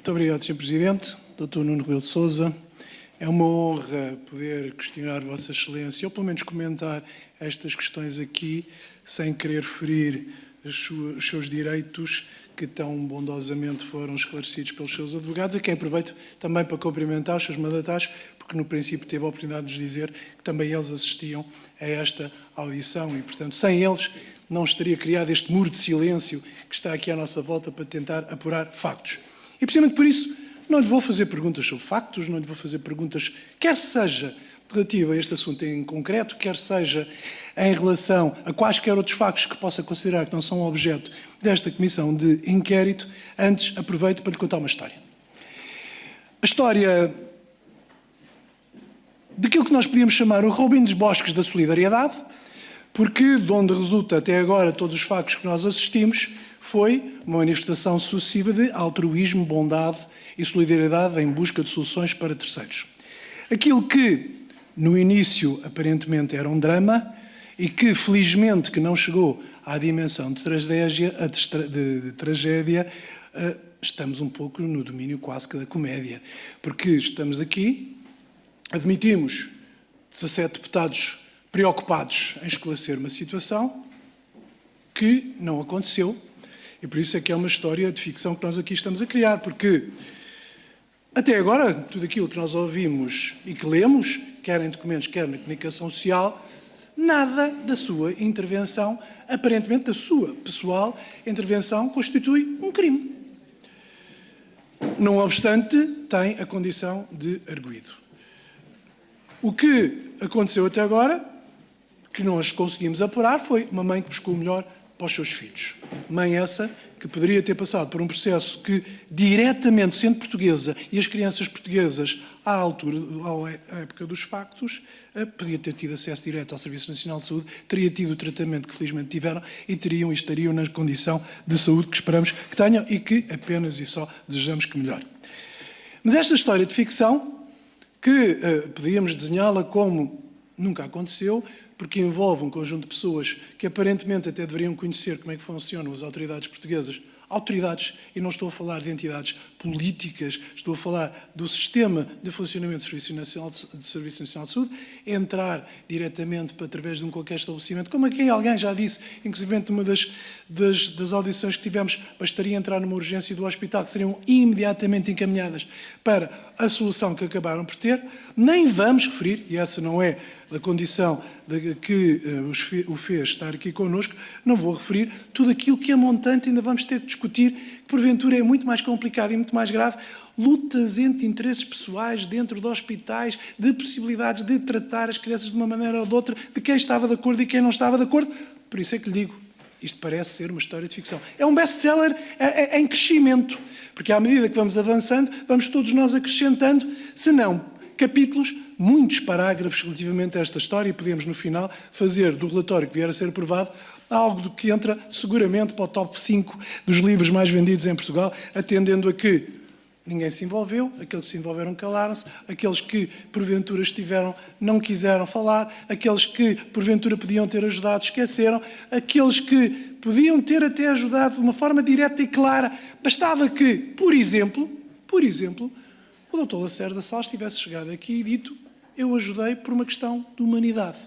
Muito obrigado, Sr. Presidente. Dr. Nuno Rebelo de Sousa, é uma honra poder questionar Vossa Excelência, ou pelo menos comentar estas questões aqui, sem querer ferir os seus direitos, que tão bondosamente foram esclarecidos pelos seus advogados, a quem aproveito também para cumprimentar os seus mandatários, porque no princípio teve a oportunidade de nos dizer que também eles assistiam a esta audição e, portanto, sem eles não estaria criado este muro de silêncio que está aqui à nossa volta para tentar apurar factos. E, precisamente por isso, não lhe vou fazer perguntas sobre factos, não lhe vou fazer perguntas, quer seja relativa a este assunto em concreto, quer seja em relação a quaisquer outros factos que possa considerar que não são objeto desta comissão de inquérito. Antes, aproveito para lhe contar uma história. A história daquilo que nós podíamos chamar o Robin dos Bosques da Solidariedade, porque de onde resulta até agora todos os factos que nós assistimos foi uma manifestação sucessiva de altruísmo, bondade e solidariedade em busca de soluções para terceiros. Aquilo que no início aparentemente era um drama e que felizmente que não chegou à dimensão de tragédia, estamos um pouco no domínio quase que da comédia, porque estamos aqui, admitimos 17 deputados preocupados em esclarecer uma situação que não aconteceu, e por isso é que é uma história de ficção que nós aqui estamos a criar, porque até agora tudo aquilo que nós ouvimos e que lemos, quer em documentos, quer na comunicação social, nada da sua intervenção, aparentemente da sua pessoal intervenção, constitui um crime. Não obstante, tem a condição de arguido. O que aconteceu até agora, que nós conseguimos apurar, foi uma mãe que buscou o melhor para os seus filhos. Mãe essa que poderia ter passado por um processo que, diretamente sendo portuguesa, e as crianças portuguesas, à época dos factos, podia ter tido acesso direto ao Serviço Nacional de Saúde, teria tido o tratamento que felizmente tiveram e estariam na condição de saúde que esperamos que tenham e que apenas e só desejamos que melhore. Mas esta história de ficção, que podíamos desenhá-la como nunca aconteceu, porque envolve um conjunto de pessoas que aparentemente até deveriam conhecer como é que funcionam as autoridades portuguesas. Autoridades, e não estou a falar de entidades políticas, estou a falar do sistema de funcionamento do Serviço Nacional de Saúde, entrar diretamente através de um qualquer estabelecimento, como aqui alguém já disse, inclusive numa das audições que tivemos, bastaria entrar numa urgência do hospital, que seriam imediatamente encaminhadas para a solução que acabaram por ter. Nem vamos referir, e essa não é a condição que o fez estar aqui connosco, não vou referir tudo aquilo que é montante, ainda vamos ter de discutir, que porventura é muito mais complicado e muito mais grave, lutas entre interesses pessoais dentro de hospitais, de possibilidades de tratar as crianças de uma maneira ou de outra, de quem estava de acordo e quem não estava de acordo. Por isso é que lhe digo, isto parece ser uma história de ficção. É um best-seller em crescimento, porque à medida que vamos avançando, vamos todos nós acrescentando, se não capítulos, muitos parágrafos relativamente a esta história, e podemos no final fazer do relatório que vier a ser aprovado algo do que entra seguramente para o top 5 dos livros mais vendidos em Portugal, atendendo a que ninguém se envolveu, aqueles que se envolveram calaram-se, aqueles que porventura estiveram não quiseram falar, aqueles que porventura podiam ter ajudado esqueceram, aqueles que podiam ter até ajudado de uma forma direta e clara. Bastava que, por exemplo, o Dr. Lacerda Salles tivesse chegado aqui e dito: eu ajudei por uma questão de humanidade.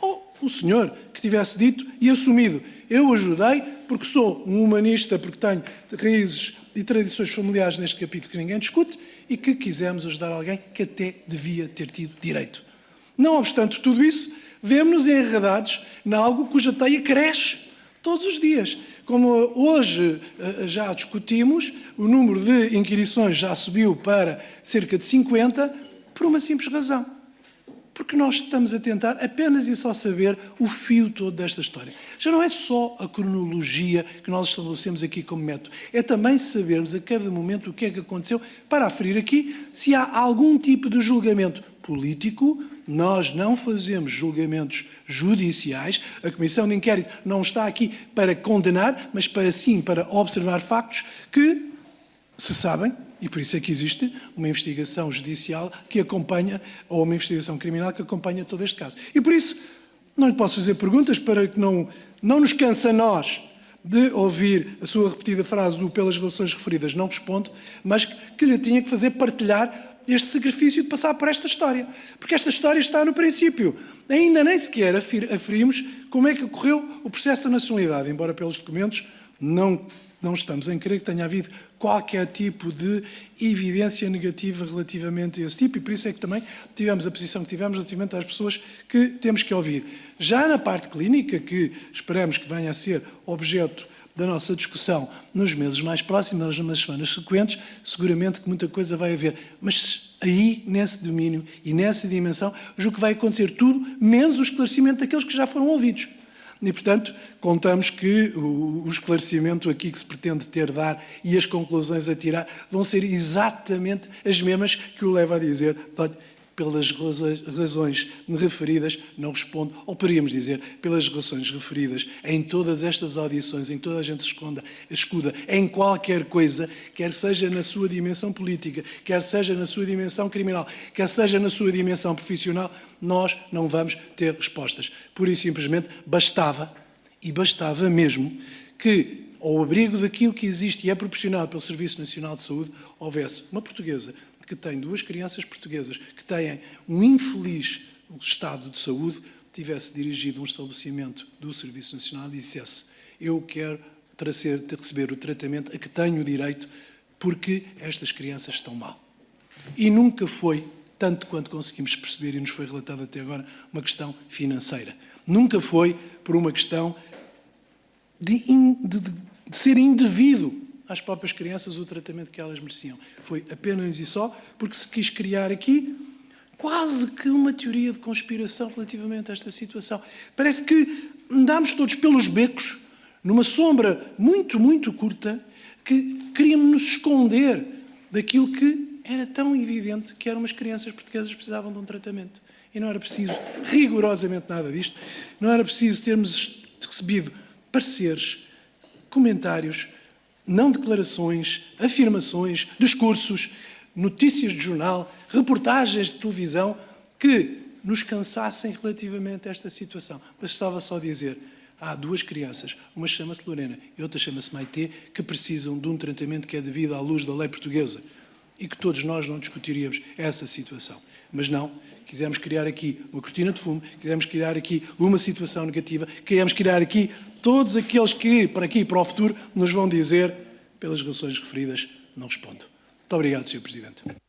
Ou o senhor que tivesse dito e assumido: eu ajudei porque sou um humanista, porque tenho raízes e tradições familiares neste capítulo que ninguém discute e que quisemos ajudar alguém que até devia ter tido direito. Não obstante tudo isso, vemos-nos enredados em algo cuja teia cresce todos os dias. Como hoje já discutimos, o número de inquirições já subiu para cerca de 50, por uma simples razão. Porque nós estamos a tentar apenas e só saber o fio todo desta história. Já não é só a cronologia que nós estabelecemos aqui como método, é também sabermos a cada momento o que é que aconteceu, para aferir aqui se há algum tipo de julgamento político. Nós não fazemos julgamentos judiciais, a Comissão de Inquérito não está aqui para condenar, mas para observar factos que se sabem, e por isso é que existe uma investigação judicial que acompanha, ou uma investigação criminal que acompanha todo este caso. E por isso não lhe posso fazer perguntas para que não nos canse a nós de ouvir a sua repetida frase do pelas relações referidas não responde, mas que lhe tinha que fazer partilhar este sacrifício de passar por esta história. Porque esta história está no princípio. Ainda nem sequer aferimos como é que ocorreu o processo da nacionalidade, embora pelos documentos não estamos em crer que tenha havido qualquer tipo de evidência negativa relativamente a esse tipo, e por isso é que também tivemos a posição que tivemos relativamente às pessoas que temos que ouvir. Já na parte clínica, que esperamos que venha a ser objeto da nossa discussão nos meses mais próximos, nas semanas sequentes, seguramente que muita coisa vai haver. Mas aí, nesse domínio e nessa dimensão, julgo que vai acontecer tudo, menos o esclarecimento daqueles que já foram ouvidos. E, portanto, contamos que o esclarecimento aqui que se pretende dar e as conclusões a tirar vão ser exatamente as mesmas que o leva a dizer, pelas razões referidas, não respondo, ou poderíamos dizer, pelas razões referidas em todas estas audições, em toda a gente se escuda em qualquer coisa, quer seja na sua dimensão política, quer seja na sua dimensão criminal, quer seja na sua dimensão profissional, nós não vamos ter respostas. Pura e simplesmente bastava mesmo, que ao abrigo daquilo que existe e é proporcionado pelo Serviço Nacional de Saúde, houvesse uma portuguesa que tem 2 crianças portuguesas que têm um infeliz estado de saúde, tivesse dirigido um estabelecimento do Serviço Nacional e dissesse: eu quero receber o tratamento a que tenho direito porque estas crianças estão mal. E nunca foi, tanto quanto conseguimos perceber e nos foi relatado até agora, uma questão financeira. Nunca foi por uma questão de ser indevido às próprias crianças o tratamento que elas mereciam. Foi apenas e só porque se quis criar aqui quase que uma teoria de conspiração relativamente a esta situação. Parece que andámos todos pelos becos, numa sombra muito, muito curta, que queríamos nos esconder daquilo que era tão evidente que eram umas crianças portuguesas que precisavam de um tratamento. E não era preciso rigorosamente nada disto. Não era preciso termos recebido pareceres, comentários, não declarações, afirmações, discursos, notícias de jornal, reportagens de televisão que nos cansassem relativamente a esta situação. Mas estava só a dizer, há 2 crianças, uma chama-se Lorena e outra chama-se Maitê, que precisam de um tratamento que é devido à luz da lei portuguesa e que todos nós não discutiríamos essa situação. Mas não, quisemos criar aqui uma cortina de fumo, quisemos criar aqui uma situação negativa, quisemos criar aqui todos aqueles que, para aqui e para o futuro, nos vão dizer, pelas razões referidas, não respondo. Muito obrigado, Sr. Presidente.